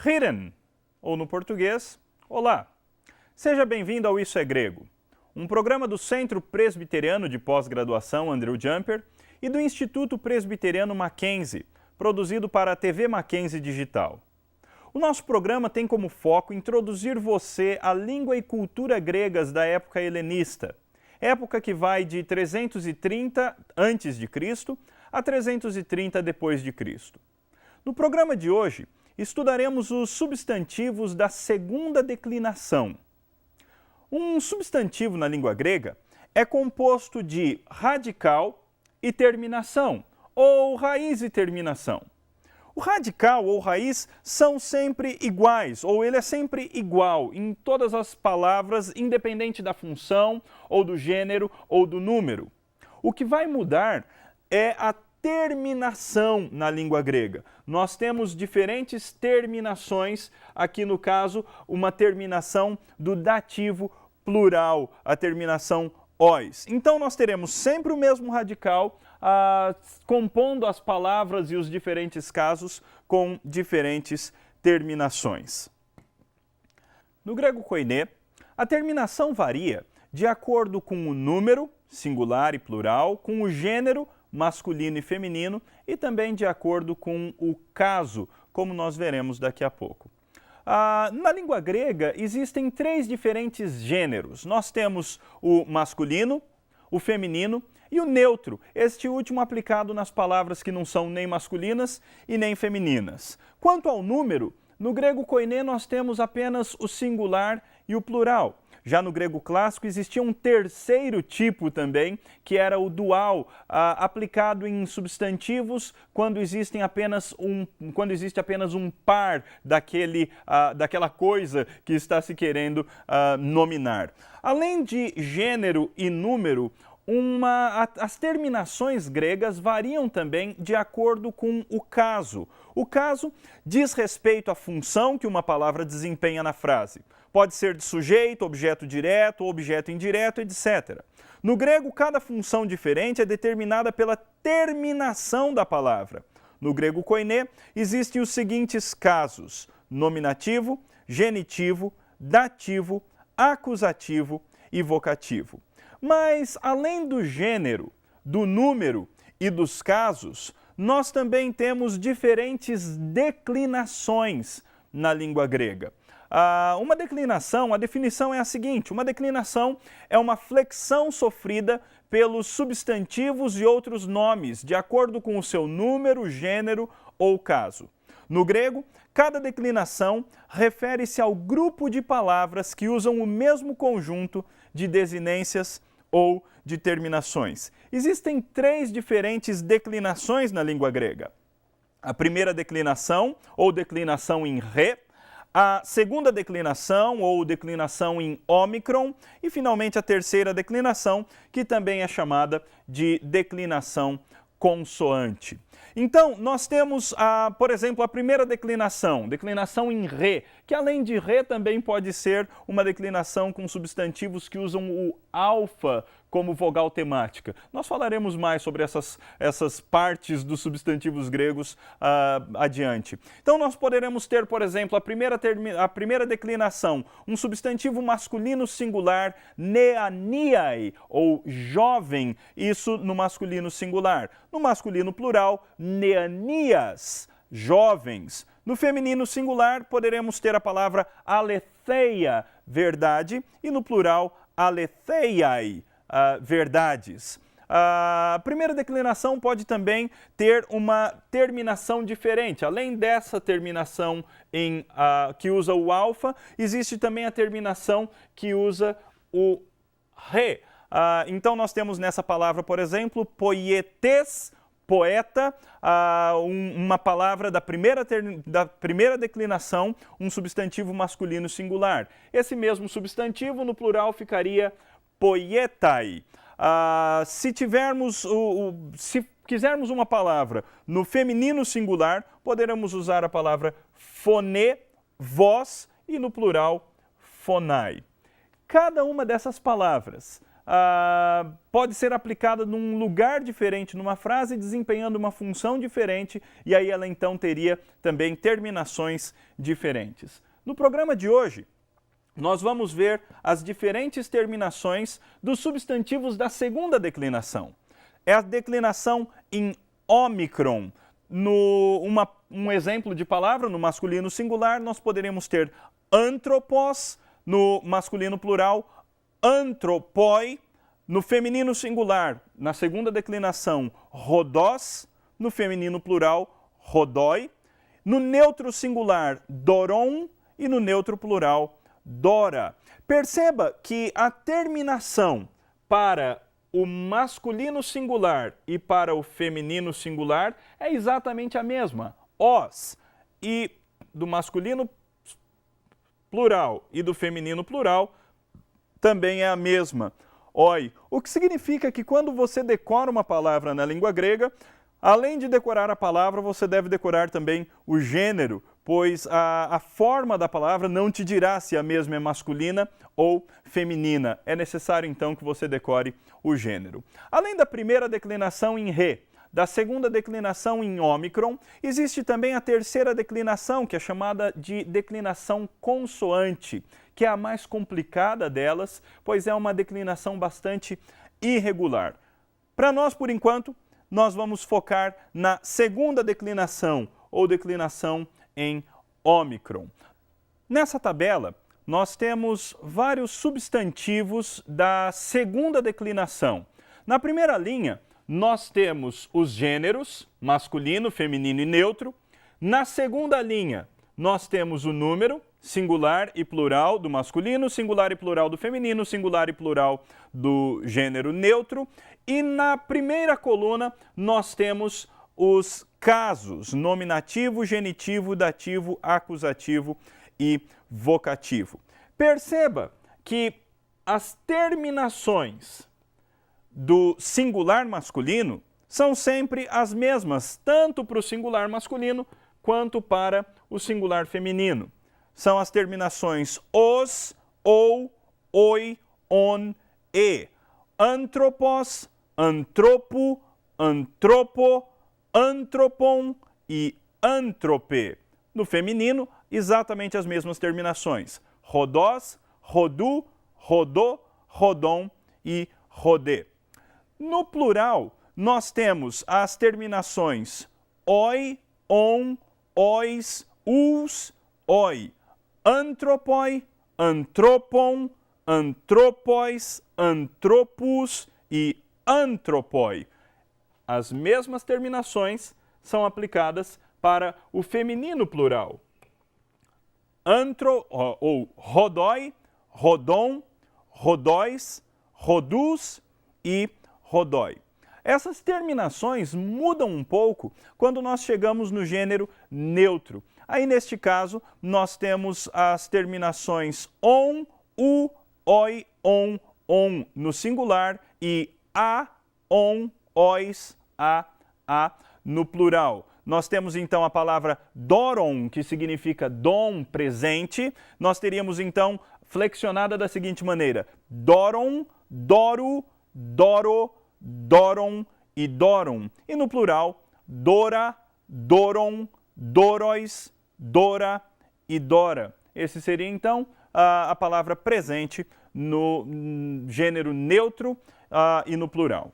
Heren, ou no português, olá. Seja bem-vindo ao Isso é Grego, um programa do Centro Presbiteriano de Pós-Graduação Andrew Jumper e do Instituto Presbiteriano Mackenzie, produzido para a TV Mackenzie Digital. O nosso programa tem como foco introduzir você à língua e cultura gregas da época helenista, época que vai de 330 a.C. a 330 d.C. No programa de hoje, estudaremos os substantivos da segunda declinação. Um substantivo na língua grega é composto de radical e terminação, ou raiz e terminação. O radical ou raiz são sempre iguais, ou ele é sempre igual em todas as palavras, independente da função, ou do gênero, ou do número. O que vai mudar é a terminação na língua grega. Nós temos diferentes terminações, aqui no caso, uma terminação do dativo plural, a terminação ois. Então nós teremos sempre o mesmo radical, compondo as palavras e os diferentes casos com diferentes terminações. No grego koiné, a terminação varia de acordo com o número, singular e plural, com o gênero, masculino e feminino, e também de acordo com o caso, como nós veremos daqui a pouco. Na língua grega existem três diferentes gêneros. Nós temos o masculino, o feminino e o neutro, este último aplicado nas palavras que não são nem masculinas e nem femininas. Quanto ao número, no grego koiné nós temos apenas o singular e o plural. Já no grego clássico existia um terceiro tipo também, que era o dual, aplicado em substantivos quando existe apenas um par daquela coisa que está se querendo nominar. Além de gênero e número, as terminações gregas variam também de acordo com o caso. O caso diz respeito à função que uma palavra desempenha na frase. Pode ser de sujeito, objeto direto, objeto indireto, etc. No grego, cada função diferente é determinada pela terminação da palavra. No grego koiné, existem os seguintes casos: nominativo, genitivo, dativo, acusativo e vocativo. Mas, além do gênero, do número e dos casos, nós também temos diferentes declinações na língua grega. Uma declinação, a definição é a seguinte: uma declinação é uma flexão sofrida pelos substantivos e outros nomes, de acordo com o seu número, gênero ou caso. No grego, cada declinação refere-se ao grupo de palavras que usam o mesmo conjunto de desinências ou de terminações. Existem três diferentes declinações na língua grega. A primeira declinação, ou declinação em ré, a segunda declinação, ou declinação em ômicron, e finalmente a terceira declinação, que também é chamada de declinação consoante. Então, nós temos, por exemplo, a primeira declinação em ré, que além de ré também pode ser uma declinação com substantivos que usam o alfa como vogal temática. Nós falaremos mais sobre essas partes dos substantivos gregos adiante. Então, nós poderemos ter, por exemplo, a primeira declinação, um substantivo masculino singular, neaniai, ou jovem, isso no masculino singular. No masculino plural, neanias, jovens. No feminino singular, poderemos ter a palavra aletheia, verdade, e no plural, aletheiai, verdades. A primeira declinação pode também ter uma terminação diferente. Além dessa terminação que usa o alfa, existe também a terminação que usa o ré. Então nós temos nessa palavra, por exemplo, poietes, poeta, uma palavra da primeira declinação, um substantivo masculino singular. Esse mesmo substantivo no plural ficaria poietai. Se quisermos uma palavra no feminino singular, poderemos usar a palavra foné, voz, e no plural, fonai. Cada uma dessas palavras pode ser aplicada num lugar diferente, numa frase, desempenhando uma função diferente, e aí ela então teria também terminações diferentes. No programa de hoje, nós vamos ver as diferentes terminações dos substantivos da segunda declinação. É a declinação em ômicron. Um exemplo de palavra, no masculino singular, nós poderemos ter antropos, no masculino plural, antropoi, no feminino singular, na segunda declinação, rodós, no feminino plural, rodói, no neutro singular, doron, e no neutro plural, dora. Perceba que a terminação para o masculino singular e para o feminino singular é exatamente a mesma, os, e do masculino plural e do feminino plural também é a mesma, oi. O que significa que quando você decora uma palavra na língua grega, além de decorar a palavra, você deve decorar também o gênero, pois a forma da palavra não te dirá se a mesma é masculina ou feminina. É necessário então que você decore o gênero. Além da primeira declinação em ré, da segunda declinação em ômicron, existe também a terceira declinação, que é chamada de declinação consoante, que é a mais complicada delas, pois é uma declinação bastante irregular. Para nós, por enquanto, nós vamos focar na segunda declinação, ou declinação em ômicron. Nessa tabela, nós temos vários substantivos da segunda declinação. Na primeira linha, nós temos os gêneros, masculino, feminino e neutro. Na segunda linha, nós temos o número, singular e plural do masculino, singular e plural do feminino, singular e plural do gênero neutro. E na primeira coluna, nós temos os casos, nominativo, genitivo, dativo, acusativo e vocativo. Perceba que as terminações do singular masculino são sempre as mesmas, tanto para o singular masculino quanto para o singular feminino. São as terminações os, ou, oi, on, e. Antropos, antropo, antropo, antropon e antrope. No feminino, exatamente as mesmas terminações. Rodós, rodu, rodô, rodom e rodê. No plural, nós temos as terminações oi, on, ois, us, oi. Antropoi, antropon, antropóis, antropus e antropoi. As mesmas terminações são aplicadas para o feminino plural. Ou rodói, rodom, rodóis, rodus e rodói. Essas terminações mudam um pouco quando nós chegamos no gênero neutro. Aí, neste caso, nós temos as terminações on, u, oi, on no singular e a, on, ois, a no plural. Nós temos então a palavra doron, que significa dom, presente. Nós teríamos então flexionada da seguinte maneira: doron, doru, doro, doron e dorum. E no plural, dora, doron, dorois, dora e dora. Esse seria então a palavra presente no gênero neutro e no plural.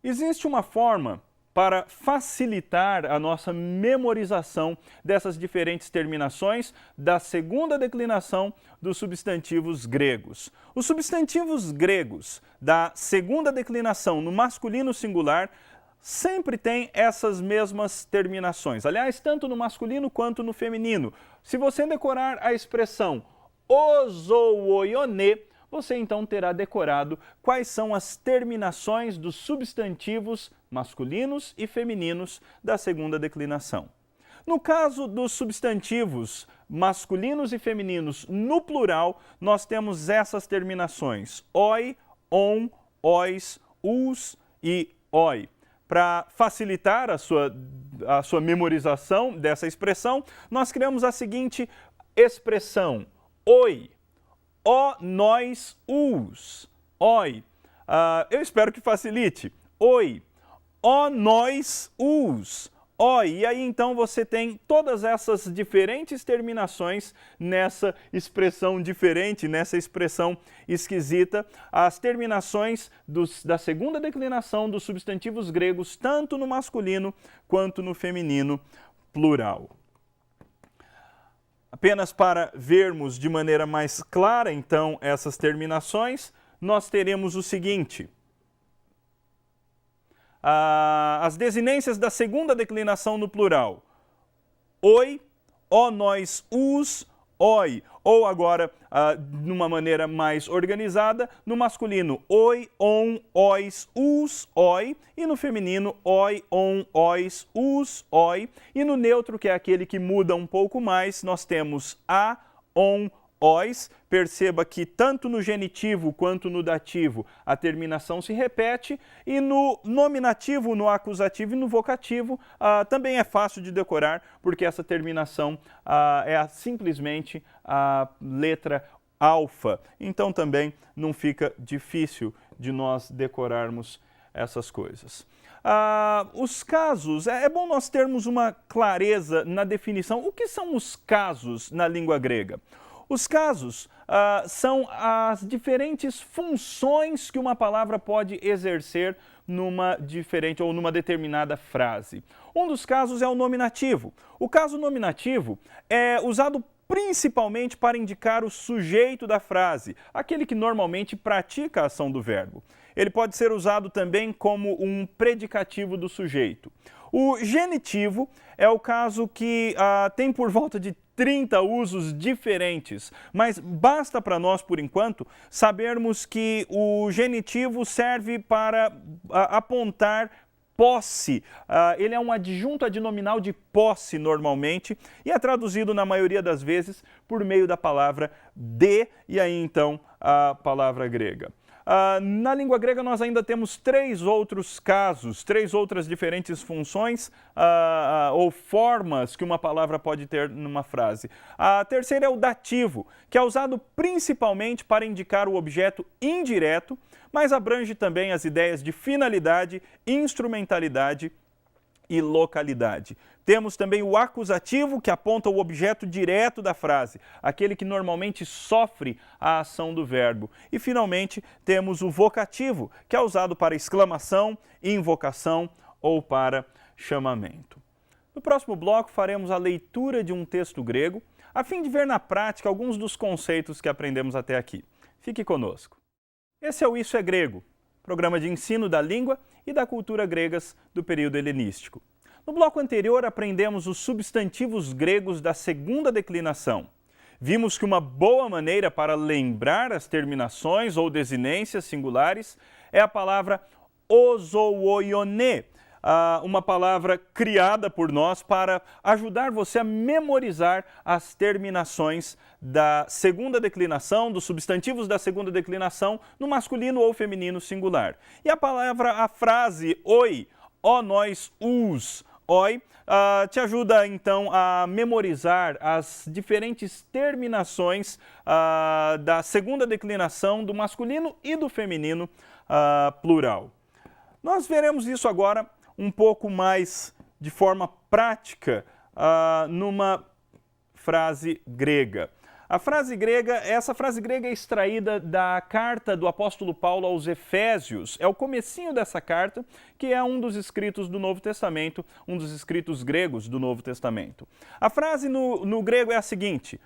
Existe uma forma para facilitar a nossa memorização dessas diferentes terminações da segunda declinação dos substantivos gregos. Os substantivos gregos da segunda declinação no masculino singular sempre têm essas mesmas terminações. Aliás, tanto no masculino quanto no feminino. Se você decorar a expressão ozooione, você então terá decorado quais são as terminações dos substantivos masculinos e femininos da segunda declinação. No caso dos substantivos masculinos e femininos no plural, nós temos essas terminações: oi, on, ois, us e oi. Para facilitar a sua memorização dessa expressão, nós criamos a seguinte expressão: oi, ó, nós, us. oi. Eu espero que facilite. Oi. Ó nós, os. Oi. E aí então você tem todas essas diferentes terminações nessa expressão diferente, nessa expressão esquisita. As terminações da segunda declinação dos substantivos gregos, tanto no masculino quanto no feminino plural. Apenas para vermos de maneira mais clara, então, essas terminações, nós teremos o seguinte. As desinências da segunda declinação no plural. Oi, ó nós, os, oi. Ou agora, numa maneira mais organizada, no masculino, oi, on, ois, os, oi. E no feminino, oi, on, ois, os, oi. E no neutro, que é aquele que muda um pouco mais, nós temos a, on, ois. Perceba que tanto no genitivo quanto no dativo a terminação se repete, e no nominativo, no acusativo e no vocativo também é fácil de decorar, porque essa terminação é simplesmente a letra alfa. Então também não fica difícil de nós decorarmos essas coisas. Os casos, é bom nós termos uma clareza na definição. O que são os casos na língua grega? Os casos são as diferentes funções que uma palavra pode exercer numa diferente ou numa determinada frase. Um dos casos é o nominativo. O caso nominativo é usado principalmente para indicar o sujeito da frase, aquele que normalmente pratica a ação do verbo. Ele pode ser usado também como um predicativo do sujeito. O genitivo é o caso que tem por volta de 30 usos diferentes, mas basta para nós, por enquanto, sabermos que o genitivo serve para apontar posse. Ele é um adjunto adnominal de posse normalmente e é traduzido na maioria das vezes por meio da palavra de, e aí então a palavra grega. Na língua grega nós ainda temos 3 outros casos, 3 outras diferentes funções ou formas que uma palavra pode ter numa frase. A terceira é o dativo, que é usado principalmente para indicar o objeto indireto, mas abrange também as ideias de finalidade, instrumentalidade e localidade. Temos também o acusativo, que aponta o objeto direto da frase, aquele que normalmente sofre a ação do verbo. E, finalmente, temos o vocativo, que é usado para exclamação, invocação ou para chamamento. No próximo bloco, faremos a leitura de um texto grego, a fim de ver na prática alguns dos conceitos que aprendemos até aqui. Fique conosco. Esse é o Isso é Grego, programa de ensino da língua e da cultura gregas do período helenístico. No bloco anterior, aprendemos os substantivos gregos da segunda declinação. Vimos que uma boa maneira para lembrar as terminações ou desinências singulares é a palavra ozooioné, uma palavra criada por nós para ajudar você a memorizar as terminações da segunda declinação, dos substantivos da segunda declinação no masculino ou feminino singular. E a frase oi, ó nós, os, oi, te ajuda então a memorizar as diferentes terminações da segunda declinação do masculino e do feminino plural. Nós veremos isso agora um pouco mais de forma prática numa frase grega. Essa frase grega é extraída da carta do apóstolo Paulo aos Efésios. É o comecinho dessa carta, que é um dos escritos do Novo Testamento, um dos escritos gregos do Novo Testamento. A frase no grego é a seguinte: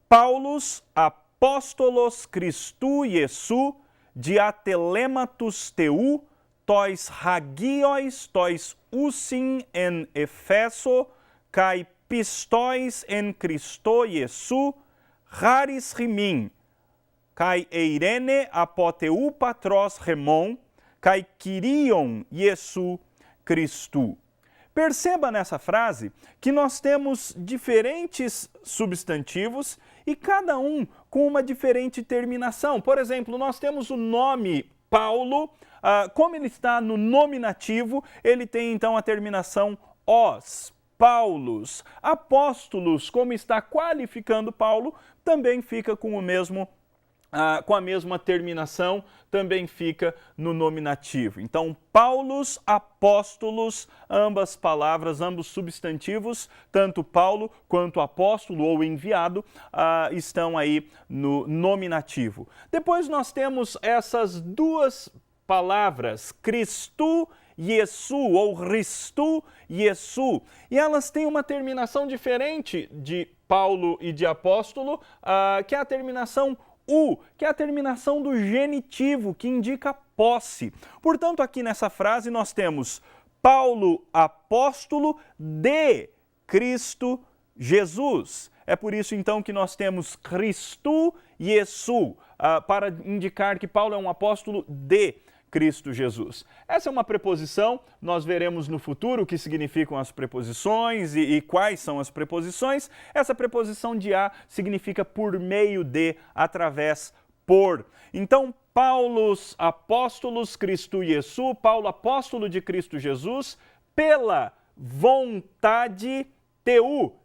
Paulus apóstolos Christou Iesu diatelematus teu, tois hagios, tois usin en Efeso, kai pistois en Christo Iesu, Haris rimin, kai eirene apoteu patros remon, kai kyrion Iesu Christu. Perceba nessa frase que nós temos diferentes substantivos e cada um com uma diferente terminação. Por exemplo, nós temos o nome Paulo, como ele está no nominativo, ele tem então a terminação os. Paulos, apóstolos, como está qualificando Paulo, também fica com o mesmo com a mesma terminação, também fica no nominativo. Então, Paulos, apóstolos, ambas palavras, ambos substantivos, tanto Paulo quanto apóstolo ou enviado, estão aí no nominativo. Depois nós temos essas duas palavras, Cristo, Iesu ou Christu, Iesu, e elas têm uma terminação diferente de Paulo e de apóstolo, que é a terminação que é a terminação do genitivo, que indica posse. Portanto, aqui nessa frase nós temos Paulo, apóstolo de Cristo Jesus. É por isso, então, que nós temos Christu Iesu, para indicar que Paulo é um apóstolo de Cristo Jesus. Essa é uma preposição, nós veremos no futuro o que significam as preposições e quais são as preposições. Essa preposição de a significa por meio de, através, por. Então, Paulos apóstolos Christu Iesu, Paulo apóstolo de Cristo Jesus, pela vontade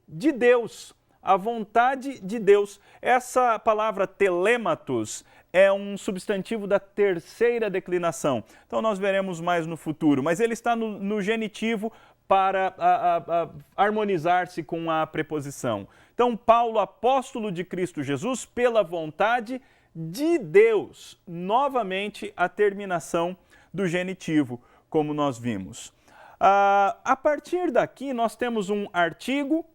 de Deus. A vontade de Deus. Essa palavra telêmatos é um substantivo da terceira declinação. Então nós veremos mais no futuro, mas ele está no genitivo para harmonizar-se com a preposição. Então, Paulo, apóstolo de Cristo Jesus, pela vontade de Deus. Novamente, a terminação do genitivo, como nós vimos. A partir daqui, nós temos um artigo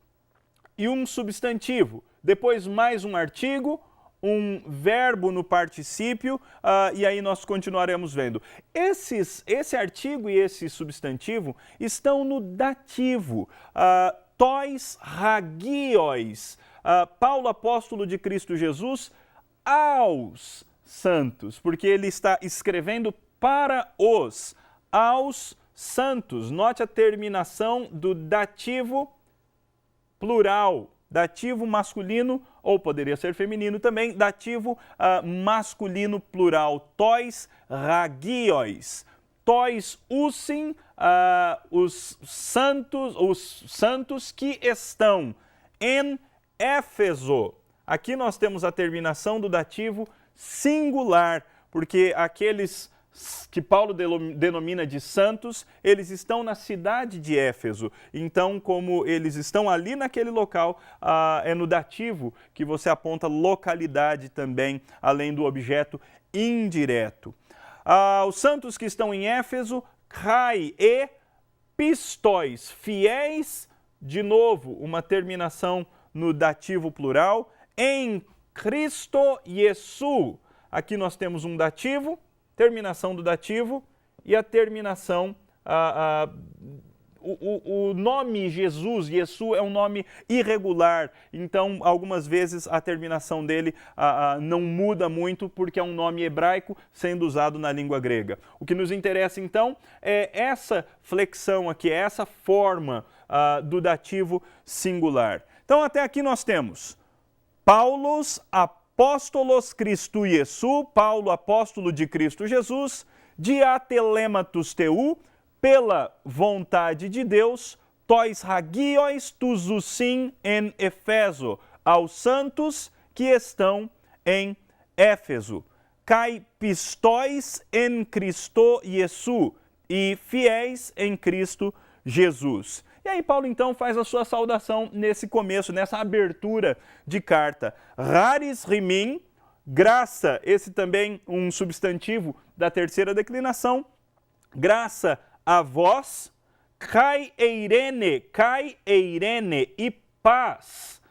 e um substantivo. Depois, mais um artigo, um verbo no particípio, e aí nós continuaremos vendo. Esse artigo e esse substantivo estão no dativo. Tois hagios. Paulo, apóstolo de Cristo Jesus, aos santos, porque ele está escrevendo para aos santos. Note a terminação do dativo plural. Dativo masculino, ou poderia ser feminino também, dativo masculino plural, tois hagios. Tois usim, os santos que estão em Éfeso. Aqui nós temos a terminação do dativo singular, porque aqueles que Paulo denomina de santos, eles estão na cidade de Éfeso. Então, como eles estão ali naquele local, é no dativo que você aponta localidade também, além do objeto indireto. Os santos que estão em Éfeso, kai e pistóis, fiéis, de novo, uma terminação no dativo plural, em Cristo Iesu. Aqui nós temos um dativo, terminação do dativo e a terminação, o nome Jesus, Iesu, é um nome irregular, então algumas vezes a terminação dele não muda muito porque é um nome hebraico sendo usado na língua grega. O que nos interessa então é essa flexão aqui, é essa forma do dativo singular. Então até aqui nós temos Paulos, apóstolos Christu Iesu, Paulo, apóstolo de Cristo Jesus, diatelematus teu, pela vontade de Deus, tois hagios tus usim em Efeso, aos santos que estão em Éfeso, kai pistóis em Cristo Iesu, e fiéis em Cristo Jesus. E aí Paulo então faz a sua saudação nesse começo, nessa abertura de carta. Raris rimim, graça, esse também um substantivo da terceira declinação, graça a vós, kai eirene e paz.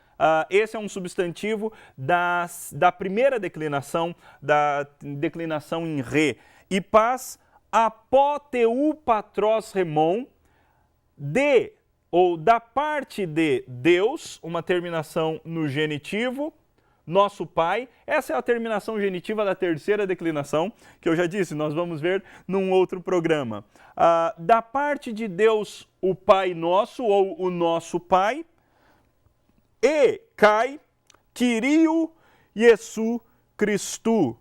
Esse é um substantivo da primeira declinação, da declinação em re. E paz, apóteu patros remon, ou da parte de Deus, uma terminação no genitivo, nosso Pai. Essa é a terminação genitiva da terceira declinação, que eu já disse, nós vamos ver num outro programa. Da parte de Deus, o Pai nosso, ou o nosso Pai, e kai, Kyriou Iesu Christu,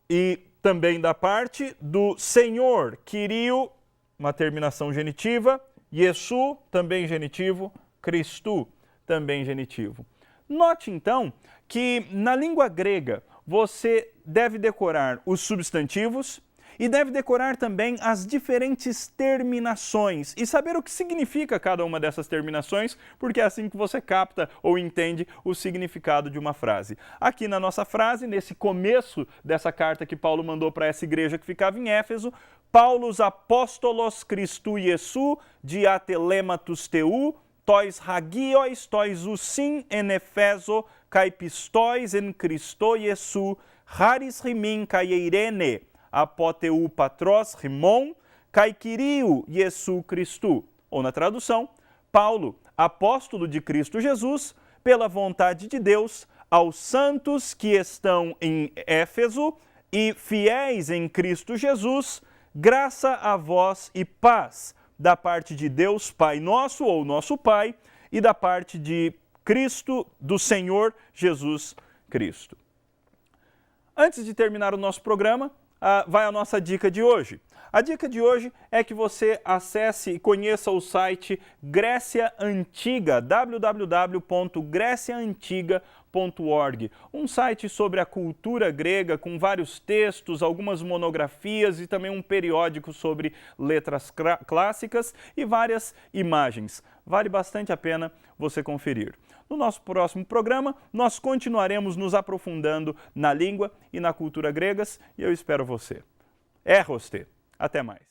e também da parte do Senhor, Kyriou, uma terminação genitiva, Iesu, também genitivo, Christu, também genitivo. Note, então, que na língua grega você deve decorar os substantivos e deve decorar também as diferentes terminações e saber o que significa cada uma dessas terminações, porque é assim que você capta ou entende o significado de uma frase. Aqui na nossa frase, nesse começo dessa carta que Paulo mandou para essa igreja que ficava em Éfeso, Paulos apóstolos Christou Iesu diatelematus teu, tois hagios, tois usim en Efeso, kai pistois en Christo Iesu, haris rimin kai eirene, apoteu patros rimon, kai Kyriou Iesu Christou. Ou na tradução, Paulo, apóstolo de Cristo Jesus, pela vontade de Deus, aos santos que estão em Éfeso e fiéis em Cristo Jesus, graça a vós e paz, da parte de Deus Pai nosso, ou nosso Pai, e da parte de Cristo, do Senhor Jesus Cristo. Antes de terminar o nosso programa, vai a nossa dica de hoje. A dica de hoje é que você acesse e conheça o site Grécia Antiga, www.greciaantiga.org, um site sobre a cultura grega com vários textos, algumas monografias e também um periódico sobre letras clássicas e várias imagens. Vale bastante a pena você conferir. No nosso próximo programa, nós continuaremos nos aprofundando na língua e na cultura gregas e eu espero você. Eroste! Até mais.